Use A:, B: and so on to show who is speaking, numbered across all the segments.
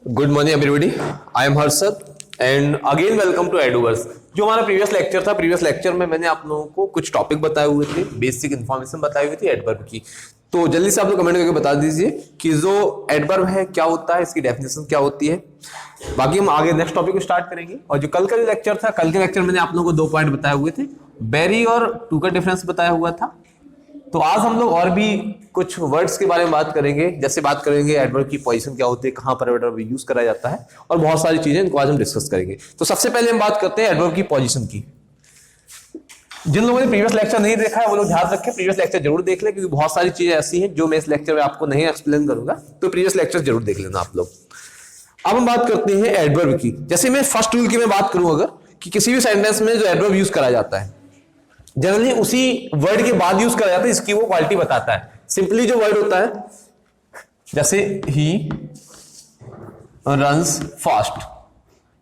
A: Good morning everybody, I am Harshad and again welcome to adverbs. जो हमारा previous lecture था, previous lecture में मैंने आप लोगों को कुछ टॉपिक बताए हुए थे, बेसिक इन्फॉर्मेशन बताई हुई थी एडवर्ब की। तो जल्दी से आप लोग कमेंट करके बता दीजिए कि जो एडवर्ब है क्या होता है, इसकी डेफिनेशन क्या होती है। बाकी हम आगे नेक्स्ट टॉपिक को स्टार्ट करेंगे। और जो कल का जो लेक्चर था, कल के लेक्चर मैंने आप लोगों को 2 पॉइंट बताए हुए थे, वेरी और टू का डिफरेंस बताया हुआ था। तो आज हम लोग और भी कुछ वर्ड्स के बारे में बात करेंगे, जैसे बात करेंगे एडवर्ब की पोजीशन क्या होती है, कहां पर एडवर्ब यूज करा जाता है, और बहुत सारी चीजें इनको आज हम डिस्कस करेंगे। तो सबसे पहले हम बात करते हैं एडवर्ब की पोजीशन की। जिन लोगों ने प्रीवियस लेक्चर नहीं देखा है वो लोग ध्यान रखें, प्रीवियस लेक्चर जरूर देख लें, क्योंकि बहुत सारी चीजें ऐसी हैं जो मैं इस लेक्चर में आपको नहीं एक्सप्लेन करूंगा, तो प्रीवियस लेक्चर जरूर देख लेना आप लोग। अब हम बात करते हैं एडवर्ब की। जैसे मैं फर्स्ट रूल की मैं बात करूं, अगर कि किसी भी सेंटेंस में जो एडवर्ब यूज करा जाता है जनरली उसी वर्ड के बाद यूज करा जाता है, इसकी वो क्वालिटी बताता है। सिंपली जो वर्ड होता है, जैसे ही रन्स फास्ट,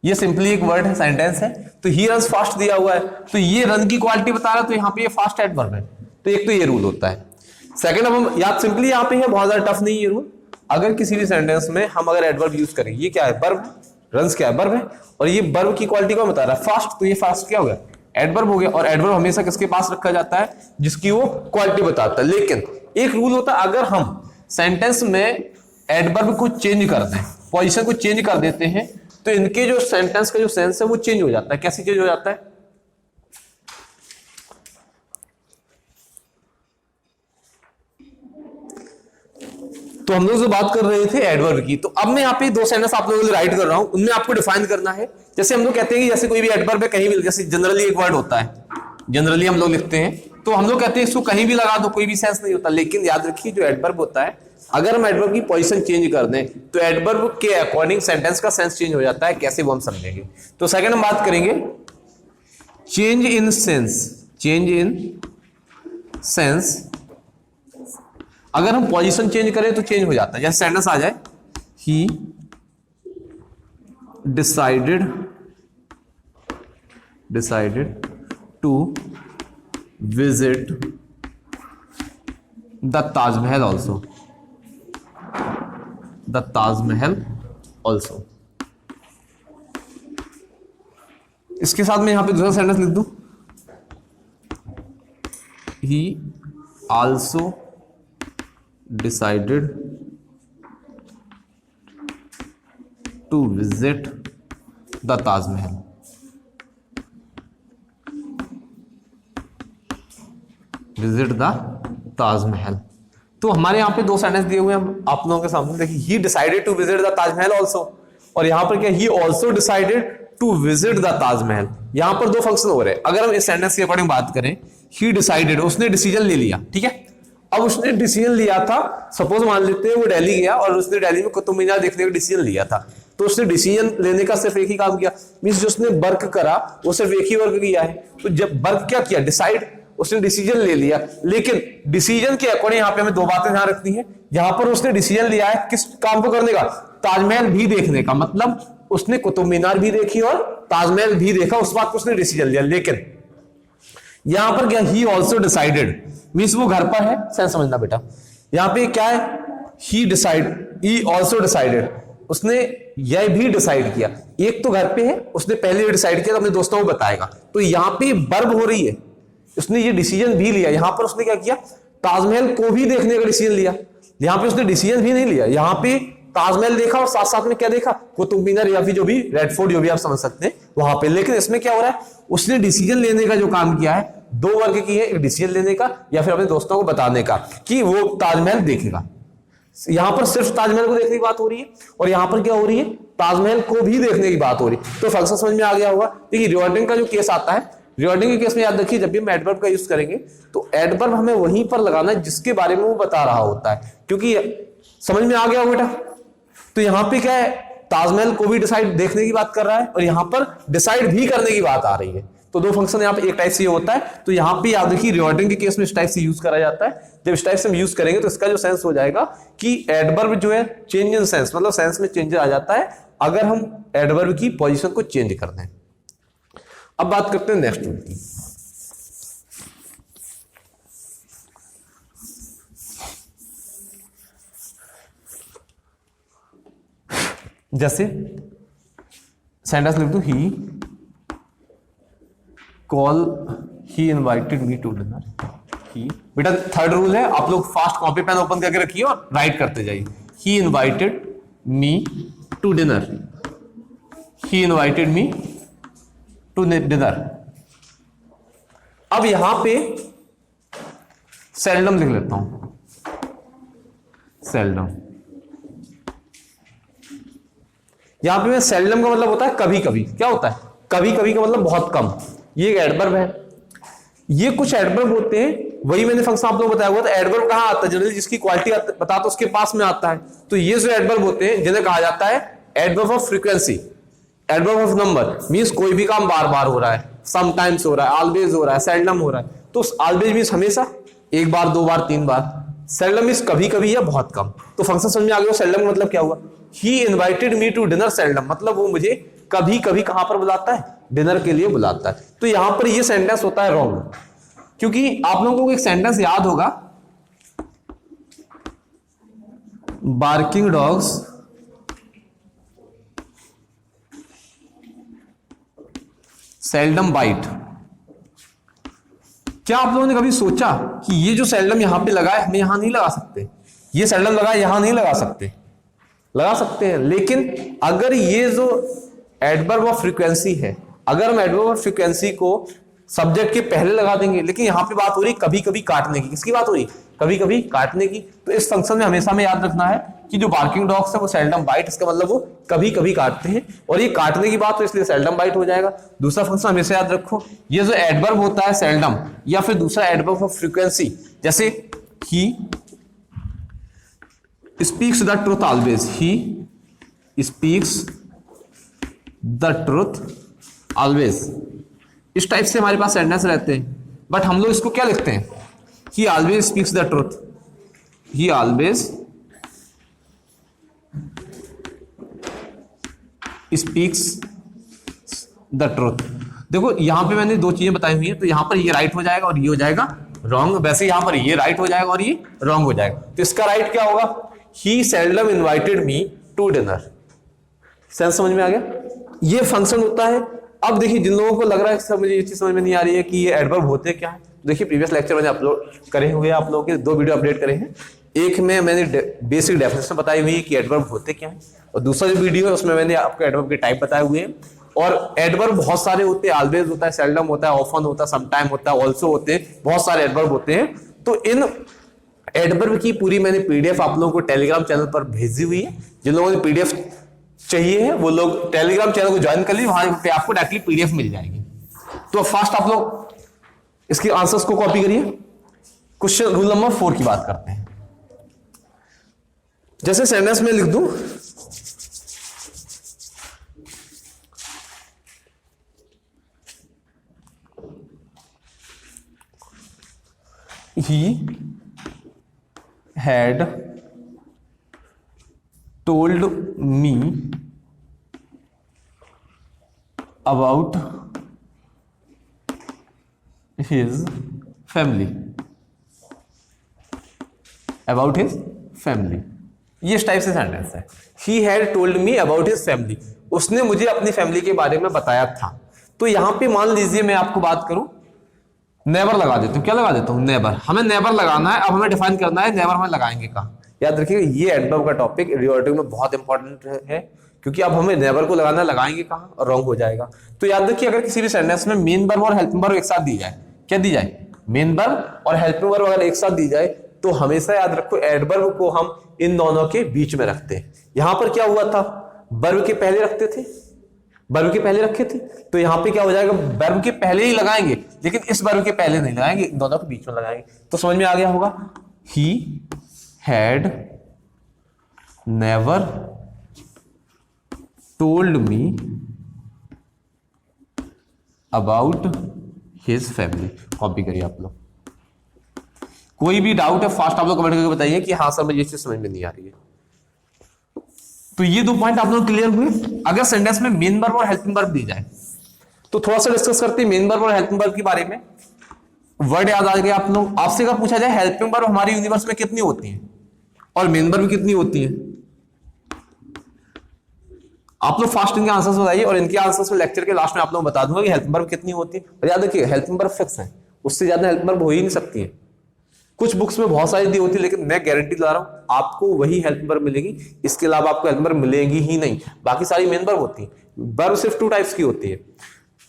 A: ये सिंपली एक वर्ड है, सेंटेंस है। तो ही रन्स फास्ट दिया हुआ है, तो ये रन की क्वालिटी बता रहा है, तो यहां पे ये फास्ट एडवर्ब है। तो एक तो ये रूल होता है। सेकंड, अब हम याद सिंपली यहां पे है, बहुत ज्यादा टफ नहीं ये रूल। अगर किसी भी सेंटेंस में हम अगर एडवर्ब यूज करें, ये क्या है, वर्ब है, रन्स क्या है, वर्ब है, और ये वर्ब की क्वालिटी को बता रहा है फास्ट, तो ये फास्ट क्या हो गया, एडवर्ब हो गया। और एडवर्ब हमेशा किसके पास रखा जाता है, जिसकी वो क्वालिटी बताता है। लेकिन एक रूल होता है, अगर हम सेंटेंस में एडवर्ब को चेंज कर दें, पोजीशन को चेंज कर देते हैं, तो इनके जो सेंटेंस का जो सेंस है वो चेंज हो जाता है। कैसे चेंज हो जाता है, तो हम लोग जो बात कर रहे थे एडवर्ब की, तो अब मैं यहाँ पे 2 सेंटेंस आप लोगों के लिए राइट कर रहा हूं, उनमें आपको डिफाइन करना है। जैसे हम लोग कहते हैं कि जैसे कोई भी एडवर्ब है कहीं भी, जैसे जनरली एक वर्ड होता है, जनरली हम लोग लिखते हैं, तो हम लोग कहते हैं इसको कहीं भी लगा दो, कोई भी सेंस नहीं होता। लेकिन याद रखिए, जो एडवर्ब होता है, अगर हम एडवर्ब की पोजीशन चेंज कर दें तो एडवर्ब के अकॉर्डिंग सेंटेंस का सेंस चेंज हो जाता है। कैसे वो हम समझेंगे। तो सेकंड हम बात करेंगे change in sense. Change in sense, अगर हम पोजीशन चेंज करें तो चेंज हो जाता है। जैसे सेंटेंस आ जाए, he decided to visit the Taj Mahal also, the Taj Mahal also. इसके साथ में यहां पे दूसरा सेंटेंस लिख दूं, he also decided to visit the Taj Mahal। visit the Taj Mahal। तो हमारे यहां पे 2 सेंटेंस दिए हुए हैं आप लोगों के सामने। देखिए, he decided to visit the Taj Mahal also, और यहां पर क्या, he also decided to visit the Taj Mahal। यहां पर 2 फंक्शन हो रहे हैं। अगर हम इस सेंटेंस के अकॉर्डिंग बात करें, he decided, उसने डिसीजन ले लिया, ठीक है। अब उसने डिसीजन लिया था, सपोज मान लेते हैं वो दिल्ली गया और उसने दिल्ली में कुतुब मीनार देखने का डिसीजन लिया था। तो उसने डिसीजन लेने का सिर्फ एक ही काम किया, मींस जो उसने वर्क करा वो सिर्फ एक ही वर्क किया है। तो जब वर्क क्या किया, डिसाइड, उसने डिसीजन ले लिया। लेकिन डिसीजन के अकॉर्डिंग यहाँ पे हमें 2 बातें ध्यान रखनी है। यहां पर उसने डिसीजन लिया है किस काम को करने का, ताजमहल भी देखने का, मतलब उसने कुतुब मीनार भी देखी और ताजमहल भी देखा, उस बात को उसने डिसीजन लिया। लेकिन यहां पर क्या, ही ऑल्सो डिसाइडेड, मींस वो घर पर है, सेंस समझना बेटा। यहां पे क्या है, ही ऑल्सो डिसाइडेड, उसने यह भी डिसाइड किया। एक तो घर पे है, उसने पहले डिसाइड किया, तो अपने दोस्तों को बताएगा। तो यहां पे वर्ब हो रही है, उसने ये डिसीजन भी लिया। यहां पर उसने क्या किया, ताजमहल को भी देखने का डिसीजन लिया। यहां पे उसने डिसीजन भी नहीं लिया, यहां पे ताजमहल देखा और साथ साथ में क्या देखा, कुतुब मीनार या फिर जो भी रेड फोर्ट, जो भी आप समझ सकते हैं वहां पे। लेकिन इसमें क्या हो रहा है, उसने डिसीजन लेने का जो काम किया है, 2 वर्ग की है, एक डिसीजन लेने का या फिर अपने दोस्तों को बताने का कि वो ताजमहल देखेगा। यहां पर सिर्फ ताजमहल को देखने की बात हो रही है, और यहां पर क्या हो रही है, ताजमहल को भी देखने की बात हो रही है। तो फंक्शन समझ में आ गया होगा। देखिए, रिवर्टिंग का जो केस आता है, रिवर्टिंग के केस में याद रखिए, जब भी हम एडवर्ब का यूज करेंगे तो एडवर्ब हमें वहीं पर लगाना है जिसके बारे में वो बता रहा होता है। क्योंकि समझ में आ गया हो बेटा। तो यहां पे क्या है, ताजमहल को भी डिसाइड देखने की बात कर रहा है, और यहां पर डिसाइड भी करने की बात आ रही है। तो 2 फंक्शन यहाँ पे एक टाइप से होता है। तो यहां पे याद रखिए, रिवर्टिंग के केस में इस टाइप से यूज करा जाता है। जब इस टाइप से हम यूज करेंगे तो इसका जो सेंस हो जाएगा कि एडवर्ब जो है चेंज इन सेंस, मतलब सेंस में चेंज आ जाता है अगर हम एडवर्ब की पोजीशन को चेंज कर दें। अब बात करते हैं नेक्स्ट रूल की। जैसे सेंटेंस लिख दो, ही इनवाइटेड मी टू डिनर। ही बेटा थर्ड रूल है, आप लोग फास्ट कॉपी पेन ओपन करके रखिए और राइट करते जाइए। He invited me to dinner, he invited me to dinner. अब यहां पे सेल्डम लिख लेता हूं, सेल्डम। यहां पे मैं सेल्डम का मतलब होता है कभी कभी। क्या होता है कभी कभी का मतलब बहुत कम। ये एक एडवर्ब है। ये कुछ एडवर्ब होते हैं, वही मैंने फंक्शन आप लोगों को बताया हुआ था। एडवर्ब कहां आता है, जनरली जिसकी क्वालिटी बता तो उसके पास में आता है। तो ये जो एडवर्ब होते हैं जिन्हें कहा जाता है adverb of frequency, adverb of number. Means कोई भी काम बार बार हो रहा है, समटाइम्स हो रहा है, ऑलवेज हो रहा है, सेल्डम हो रहा है। तो ऑलवेज मींस हमेशा, एक बार, दो बार, तीन बार। सेल्डम मींस कभी कभी या बहुत कम। तो फंक्शन समझ में आ गया सेल्डम का मतलब क्या हुआ। He invited me to dinner seldom, मतलब वो मुझे कभी कभी कहां पर बुलाता है, डिनर के लिए बुलाता है। तो यहां पर ये सेंटेंस होता है रॉन्ग, क्योंकि आप लोगों को एक सेंटेंस याद होगा, बार्किंग डॉग्स सेल्डम बाइट। क्या आप लोगों ने कभी सोचा कि ये जो सेल्डम यहां पे लगा है हम यहां नहीं लगा सकते? ये सेल्डम लगा है यहां नहीं लगा सकते, लगा सकते हैं। लेकिन अगर ये जो एडवर्ब ऑफ फ्रीक्वेंसी है, अगर हम एडवर्ब ऑफ फ्रीक्वेंसी को सब्जेक्ट के पहले लगा देंगे, लेकिन यहां पे बात हो रही कभी कभी काटने की। किसकी बात हो रही? कभी कभी काटने की। तो इस फंक्शन में हमेशा में याद रखना है कि जो बार्किंग डॉग्स है वो सेल्डम बाइट, इसका मतलब वो कभी कभी काटते हैं, और ये काटने की बात तो इसलिए सेल्डम बाइट हो जाएगा। दूसरा फंक्शन हमेशा याद रखो, ये जो एडवर्ब होता है सेल्डम, या फिर दूसरा एडवर्ब ऑफ फ्रीक्वेंसी, जैसे he speaks the truth always, he speaks the truth always, इस टाइप से हमारे पास सेंटेंस रहते हैं। बट हम लोग इसको क्या लिखते हैं, ही always speaks the truth, he always speaks the truth. देखो यहां पे मैंने दो चीजें बताई हुई हैं, तो यहां पर ये राइट हो जाएगा और ये हो जाएगा रॉन्ग। वैसे यहां पर ये राइट हो जाएगा और ये रॉन्ग हो जाएगा। तो इसका राइट क्या होगा, he seldom invited me to dinner. Sense समझ में आ गया? ये फंक्शन होता है। अब देखिए जिन लोगों को लग रहा है सर मुझे ये चीज समझ में नहीं आ रही है कि ये एडवर्ब होते क्या है, देखिए प्रीवियस लेक्चर मैंने अपलोड करे हुए हैं, आप लोगों के 2 वीडियो अपडेट करे हैं। एक में मैंने बेसिक डेफिनेशन बताई हुई है कि एडवर्ब होते क्या है, और दूसरा जो वीडियो है उसमें मैंने आपको एडवर्ब के टाइप बताए हुए हैं। और एडवर्ब बहुत सारे होते हैं, ऑलवेज होता है, सेल्डम होता है, ऑफन होता है, समटाइम होता है, ऑल्सो होते हैं, बहुत सारे एडवर्ब होते हैं। तो इन एडवर्ब की पूरी मैंने पीडीएफ आप लोगों को टेलीग्राम चैनल पर भेजी हुई है। जिन लोगों ने पीडीएफ चाहिए है वो लोग टेलीग्राम चैनल को ज्वाइन कर लीजिए, वहां पे आपको डायरेक्टली पीडीएफ मिल जाएगी। तो फास्ट आप लोग इसके आंसर्स को कॉपी करिए। क्वेश्चन रूल नंबर 4 की बात करते हैं। जैसे सेंटेंस में लिख दूं, he had told me about his family, about his family। ये इस टाइप से सेंटेंस है, he had told me about his family, उसने मुझे अपनी फैमिली के बारे में बताया था। तो यहां पे मान लीजिए मैं आपको बात करूं, नेवर लगा देता हूं। क्या लगा देता हूं? नेवर। हमें नेवर लगाना है। अब हमें डिफाइन करना है नेवर हमें लगाएंगे कहां। याद रखिएगा ये एडवर्ब का टॉपिक रिओर्टिंग में बहुत इंपॉर्टेंट है, क्योंकि अब हमें नेवर को लगाना, लगाएंगे कहां और रॉन्ग हो जाएगा। तो याद रखिए अगर किसी भी सेंटेंस में मेन वर्ब और हेल्पिंग वर्ब एक साथ दी जाए, क्या दी जाए, मेन वर्ब और हेल्पिंग वर्ब अगर एक साथ दी जाए, तो हमेशा याद रखो एडवर्ब को हम इन दोनों के बीच में रखते हैं। यहां पर क्या हुआ था, वर्ब के पहले रखते थे, वर्ब के पहले रखे थे, तो यहां पे क्या हो जाएगा, वर्ब के पहले ही लगाएंगे, लेकिन इस वर्ब के पहले नहीं लगाएंगे, इन दोनों के बीच में लगाएंगे। तो समझ में आ गया होगा, he had never told me about his family. Copy करिए आप लोग। कोई भी डाउट है फास्ट आप लोग कमेंट करके बताइए कि हाँ सर मुझे ये चीज समझ में नहीं आ रही है। तो ये 2 पॉइंट आप लोग क्लियर हुए। अगर सेंटेंस में मेन वर्ब और हेल्पिंग वर्ब दी जाए तो थोड़ा सा डिस्कस करते हैं मेन वर्ब और हेल्पिंग वर्ब के बारे में। वर्ड याद आ गया आप लोग। आपसे अगर पूछा जाए हेल्पिंग वर्ब हमारे यूनिवर्स में कितनी होती है और मेन वर्ब कितनी होती है, आप लोग फास्ट इनके आंसर्स बताइए और इनके आंसर्स में लेक्चर के लास्ट में आप लोग बता दूंगा कि हेल्पिंग वर्ब कितनी होती है। और याद रखिए हेल्पिंग वर्ब फिक्स है, उससे ज्यादा हेल्पिंग वर्ब हो ही नहीं सकती है। कुछ बुक्स में बहुत सारी दी होती है, लेकिन मैं गारंटी ला रहा हूं आपको वही हेल्पिंग वर्ब मिलेगी, इसके अलावा आपको हेल्पिंग वर्ब मिलेगी ही नहीं। बाकी सारी मेन वर्ब होती है। वर्ब सिर्फ 2 टाइप्स की होती है।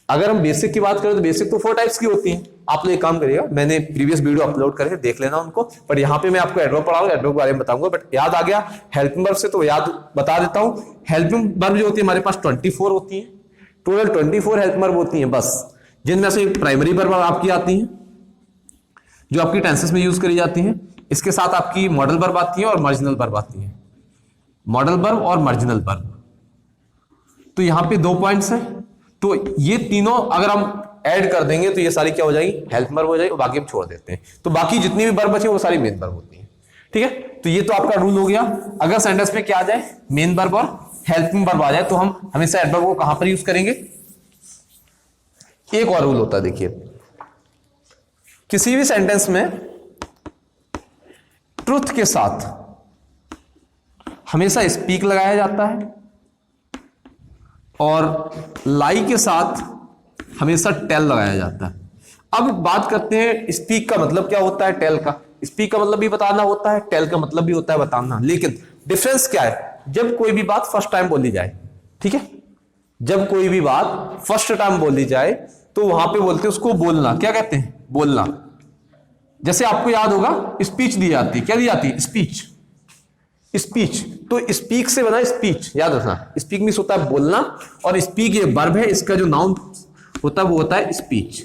A: अगर हम बेसिक की बात करें तो बेसिक तो 4 टाइप्स की होती है। आप लोग एक काम करिएगा, मैंने प्रीवियस वीडियो अपलोड करके देख लेना उनको, बट यहाँ पे मैं आपको एडवर्ब पढ़ाऊंगा, एडवर्ब के बारे में बताऊंगा। बट याद आ गया हेल्पिंग वर्ब से, तो याद बता देता हूं। हेल्पिंग वर्ब जो होती है हमारे पास 24 होती है, टोटल 24 हेल्पिंग वर्ब होती है बस, जिनमें से प्राइमरी वर्ब आपकी आती है जो आपकी टेंसेस में यूज करी जाती हैं। इसके साथ आपकी मॉडल वर्ब आती है और मार्जिनल वर्ब आती है। मॉडल वर्ब और मार्जिनल वर्ब, तो यहां पे 2 पॉइंट्स हैं। तो ये तीनों अगर हम ऐड कर देंगे तो ये सारी क्या हो जाएगी, हेल्प वर्ब हो जाएगी, और बाकी हम छोड़ देते हैं। तो बाकी जितनी भी वर्ब बची वो सारी मेन वर्ब होती है। ठीक है, तो ये तो आपका रूल हो गया। अगर सेंटेंस में क्या आ जाए, मेन वर्ब और हेल्पिंग वर्ब आ जाए, तो हम हमेशा एडवर्ब को कहां पर यूज करेंगे। एक और रूल होता है, देखिए किसी भी सेंटेंस में ट्रुथ के साथ हमेशा स्पीक लगाया जाता है और लाई के साथ हमेशा टेल लगाया जाता है। अब बात करते हैं स्पीक का मतलब क्या होता है, टेल का। स्पीक का मतलब भी बताना होता है, टेल का मतलब भी होता है बताना। लेकिन डिफरेंस क्या है, जब कोई भी बात फर्स्ट टाइम बोली जाए, ठीक है, जब कोई भी बात फर्स्ट टाइम बोली जाए तो वहां पे बोलते हैं उसको बोलना। क्या कहते हैं, बोलना। जैसे आपको याद होगा स्पीच दी जाती है, क्या दी जाती है, स्पीच। स्पीच तो स्पीक से बना स्पीच, याद रखना। स्पीक मींस होता है बोलना, और स्पीक ये वर्ब है, इसका जो नाउन होता है वो होता है स्पीच।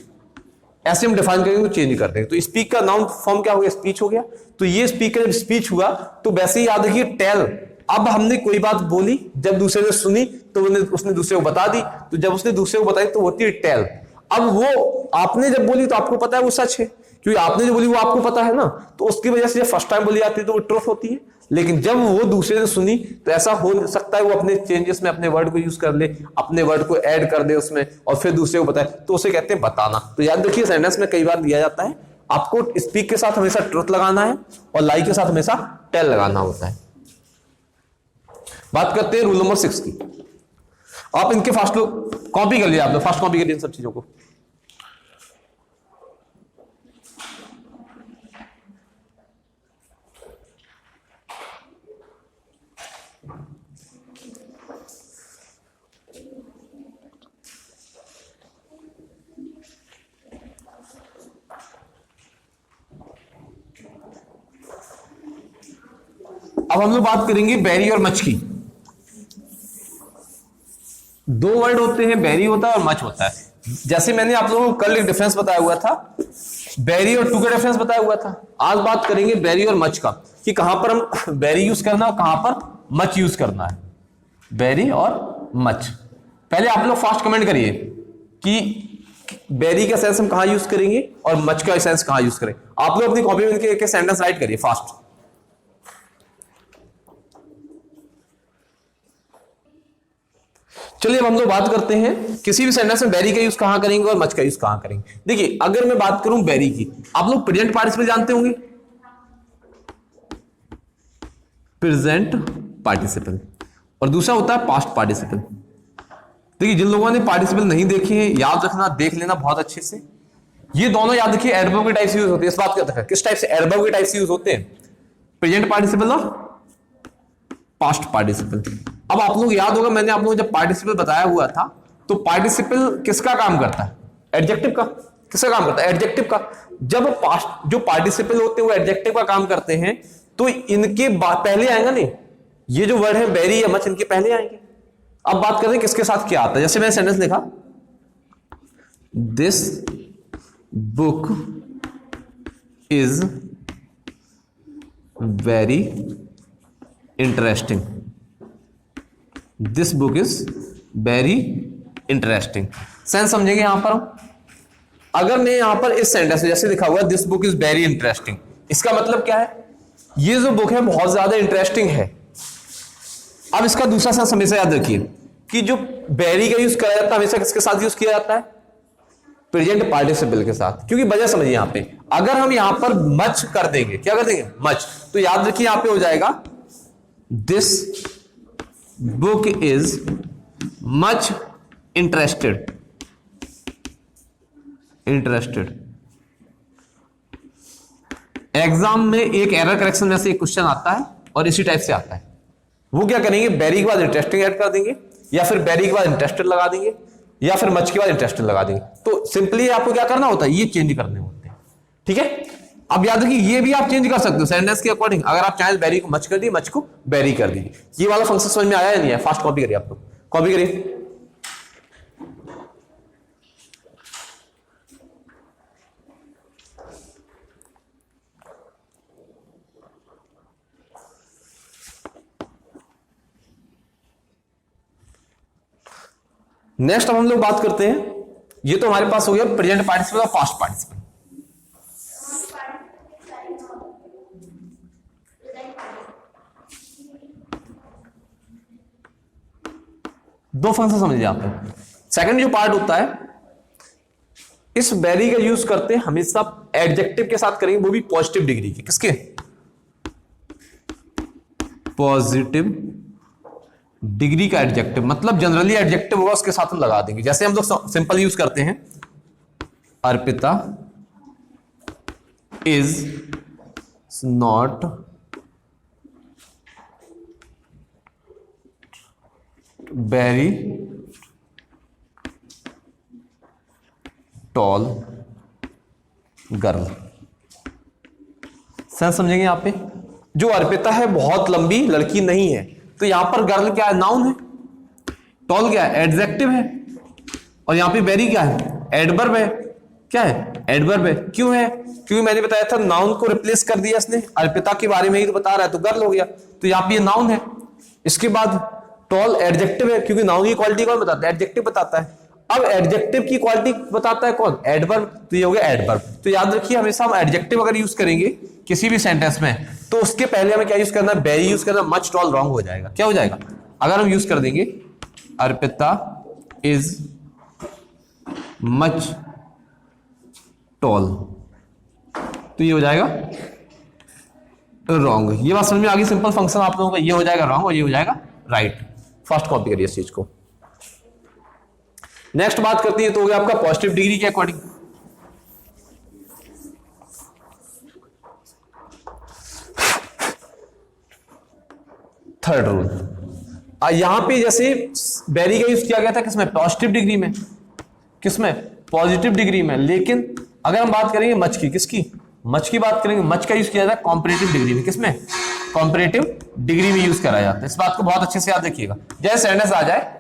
A: ऐसे हम डिफाइन करेंगे तो चेंज नहीं कर देंगे। तो स्पीक का नाउन फॉर्म क्या हो गया, स्पीच हो गया। तो ये स्पीक का जब स्पीच हुआ तो वैसे ही याद रखिए टेल। अब हमने कोई बात बोली, जब दूसरे ने सुनी तो उसने दूसरे को बता दी, तो जब उसने दूसरे को बताई तो होती है टेल। अब वो आपने जब बोली तो आपको पता है वो सच है, क्योंकि आपने जो बोली वो आपको पता है ना, तो उसकी वजह से जब फर्स्ट टाइम बोली जाती है तो वो ट्रुथ होती है। लेकिन जब वो दूसरे ने सुनी तो ऐसा हो सकता है वो अपने चेंजेस में अपने वर्ड को यूज कर ले, अपने वर्ड को ऐड कर दे उसमें, और फिर दूसरे को बताए, तो उसे कहते हैं बताना। तो याद रखिए सेंटेंस में कई बार दिया जाता है आपको स्पीक के साथ हमेशा ट्रुथ लगाना है और लाई के साथ हमेशा टेल लगाना होता है। बात करते हैं रूल नंबर 6 की। आप इनके फास्ट कॉपी कर लिया, आप लोग फास्ट कॉपी करिए इन सब चीजों को। अब हम लोग बात करेंगे बैरी और मच की। 2 वर्ड होते हैं, बैरी होता है और मच होता है। जैसे मैंने आप लोगों को कल एक डिफरेंस बताया हुआ था, बैरी और टू का डिफरेंस बताया हुआ था। आज बात करेंगे बैरी और मच का, कि कहां पर हम बैरी यूज करना है और कहां पर मच यूज करना है। बैरी और मच। पहले आप लोग फास्ट कमेंट करिए कि बैरी का सेंस हम कहां यूज करेंगे और मच का सेंस कहां यूज करें। आप लोग अपनी कॉपी में इनके सेंटेंस राइट करिए फास्ट। चलिए अब हम लोग बात करते हैं किसी भी सेंटेंस में बैरी का यूज कहां करेंगे और मच का यूज कहां करेंगे। देखिए अगर मैं बात करूं बैरी की, आप लोग प्रेजेंट पार्टिसिपल जानते होंगे, प्रेजेंट पार्टिसिपल, और दूसरा होता है पास्ट पार्टिसिपल। देखिए जिन लोगों ने पार्टिसिपल नहीं देखे हैं, याद रखना, देख लेना बहुत अच्छे से। ये दोनों याद रखिए एडवर्ब के टाइप से यूज होते हैं। इस बात का किस टाइप से, एडवर्ब के टाइप से यूज होते हैं, प्रेजेंट पार्टिसिपल और पास्ट पार्टिसिपल। अब आप लोग याद होगा मैंने आप लोगों को जब पार्टिसिपल बताया हुआ था, तो पार्टिसिपल किसका काम करता है, एडजेक्टिव का। किसका काम करता है, एडजेक्टिव का। जब पास्ट जो पार्टिसिपल होते हैं वो एडजेक्टिव का काम करते हैं, तो इनके पहले आएगा नहीं, ये जो वर्ड है बैरी या मच इनके पहले आएंगे। अब बात करते हैं किसके साथ क्या आता है। जैसे मैंने सेंटेंस लिखा, this book is very interesting. This book is very interesting. Sense समझेंगे यहां पर। अगर मैं यहां पर इस सेंटेंस में जैसे लिखा हुआ this book is very interesting, इसका मतलब क्या है, ये जो बुक है बहुत ज्यादा इंटरेस्टिंग है। अब इसका दूसरा सेंस हमेशा याद रखिए कि जो वेरी का यूज किया जाता है हमेशा किसके साथ यूज किया जाता है, प्रेजेंट पार्टिसिपल के साथ। क्योंकि वजह समझिए यहां पे, अगर हम यहां पर मच कर देंगे, क्या कर देंगे, मच, तो याद रखिए यहां पे हो जाएगा this book is much interested, exam में एक एरर करेक्शन में से एक क्वेश्चन आता है और इसी टाइप से आता है। वो क्या करेंगे, वेरी के बाद इंटरेस्टिंग ऐड कर देंगे, या फिर वेरी के बाद इंटरेस्टेड लगा देंगे, या फिर मच के बाद इंटरेस्टेड लगा देंगे। तो सिंपली आपको क्या करना होता है, ये चेंज करने होते हैं। ठीक है, अब याद रखिए ये भी आप चेंज कर सकते हो सेंटेंस के अकॉर्डिंग। अगर आप चाहें वेरी को मच कर दिए, मच को वेरी कर दीजिए। ये वाला फंक्शन समझ में आया या नहीं है? फास्ट कॉपी करिए, आप लोग कॉपी करिए। नेक्स्ट अब हम लोग बात करते हैं, ये तो हमारे पास हो गया प्रेजेंट पार्टिसिपल और पास्ट पार्टिसिपल। दो फंक्शन समझिए आप। सेकंड जो पार्ट होता है, इस वेरी का यूज करते हैं हमेशा एडजेक्टिव के साथ करेंगे, वो भी पॉजिटिव डिग्री के। किसके? पॉजिटिव डिग्री का एडजेक्टिव, मतलब जनरली एडजेक्टिव होगा उसके साथ हम लगा देंगे। जैसे हम लोग सिंपल यूज करते हैं, Arpita is not very tall girl. Sense समझेंगे यहां पे, जो अर्पिता है बहुत लंबी लड़की नहीं है, तो यहां पर गर्ल क्या है, नाउन है। टॉल क्या है, एडजेक्टिव है। और यहां पे वेरी क्या है, एडवर्ब है। क्या है, एडवर्ब है। क्यों है, क्योंकि मैंने बताया था नाउन को रिप्लेस कर दिया इसने, अर्पिता के बारे में ही तो बता रहा है, तो गर्ल हो गया। तो यहां पे ये नाउन है। इसके बाद टॉल एडजेक्टिव है, क्योंकि नाउन की क्वालिटी कौन बताता है, एडजेक्टिव बताता है। अब एडजेक्टिव की क्वालिटी बताता है कौन, एडवर्ब, तो ये हो गया एडवर्ब। तो याद रखिए हमेशा हम एडजेक्टिव अगर यूज करेंगे किसी भी सेंटेंस में, तो उसके पहले हमें क्या यूज करना है, वेरी यूज करना। मच टॉल रॉन्ग हो जाएगा। क्या हो जाएगा, अगर हम यूज कर देंगे अर्पिता इज मच टॉल, तो ये हो जाएगा रॉन्ग। ये बात समझ में आ गई, सिंपल फंक्शन आप लोगों का। ये हो जाएगा रॉन्ग और ये हो जाएगा राइट। फर्स्ट कॉपी करिए इस चीज को। नेक्स्ट बात करती है, तो हो गया आपका पॉजिटिव डिग्री के अकॉर्डिंग। थर्ड रूल, यहां पे जैसे वेरी का यूज किया गया था किसमें, पॉजिटिव डिग्री में। किसमें, पॉजिटिव डिग्री में। लेकिन अगर हम बात करेंगे मच की, किसकी, मच की बात करेंगे, मच का यूज किया जाता है कॉम्परेटिव डिग्री में। किसमें, कॉम्परेटिव डिग्री में यूज करा जाता है। इस बात को बहुत अच्छे से याद रखिएगा। जैसे सेंटेंस आ जाए,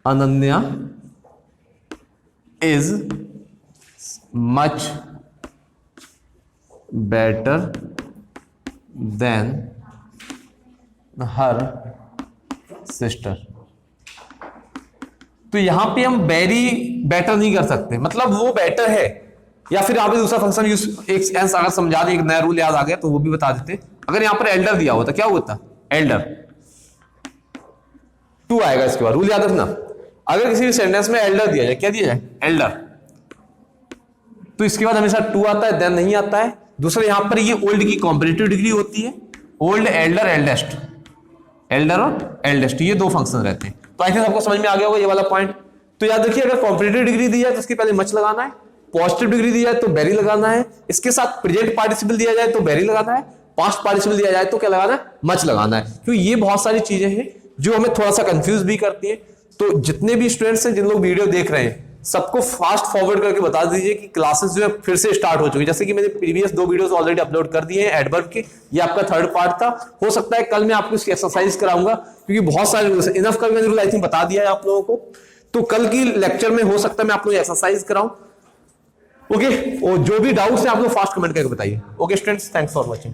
A: Ananya is much better than her sister. तो यहां पे हम वेरी बेटर नहीं कर सकते, मतलब वो बेटर है। या फिर यहां पे दूसरा फंक्शन यूज, एक अगर समझा दें, एक नया रूल याद आ गया तो वो भी बता देते। अगर यहां पर एल्डर दिया होता, क्या होता, एल्डर, टू आएगा इसके बाद। रूल याद रखना, अगर किसी भी सेंटेंस में एल्डर दिया जाए, क्या दिया जाए, एल्डर, तो इसके बाद हमेशा टू आता है, देन नहीं आता है। दूसरा यहां पर ये ओल्ड की कॉम्परेटिव डिग्री होती है, ओल्ड, एल्डर, एल्डेस्ट, एल्डर और एल्डेस्ट, ये दो फंक्शन रहते हैं। तो आई थिंक आपको समझ में आ गया होगा ये वाला पॉइंट। तो याद रखिए, अगर कॉम्परेटिव डिग्री दी जाए तो उसके पहले मच लगाना है, पॉजिटिव डिग्री दी जाए तो वेरी लगाना है, इसके साथ प्रेजेंट पार्टिसिपल दिया जाए तो वेरी लगाना है, पास्ट पार्टिसिपल दिया जाए तो क्या लगाना है, मच लगाना है। क्योंकि ये बहुत सारी चीजें हैं जो हमें थोड़ा सा कंफ्यूज भी करती है। तो जितने भी स्टूडेंट्स हैं, जिन लोग वीडियो देख रहे हैं, सबको फास्ट फॉरवर्ड करके बता दीजिए कि क्लासेस जो है फिर से स्टार्ट हो चुकी है। जैसे कि मैंने प्रीवियस 2 वीडियोस ऑलरेडी अपलोड कर दिए हैं एडवर्ब के, ये आपका थर्ड पार्ट था। हो सकता है कल मैं आपको इसकी एक्सरसाइज कराऊंगा, क्योंकि बहुत सारे रूल्स, इनफ का भी मैंने रूल आई थिंक बता दिया है आप लोगों को। तो कल की लेक्चर में हो सकता है मैं आप लोगों को एक्सरसाइज कराऊं। ओके, और जो भी डाउट्स है आप लोग फास्ट कमेंट करके बताइए। Okay students, thanks for watching.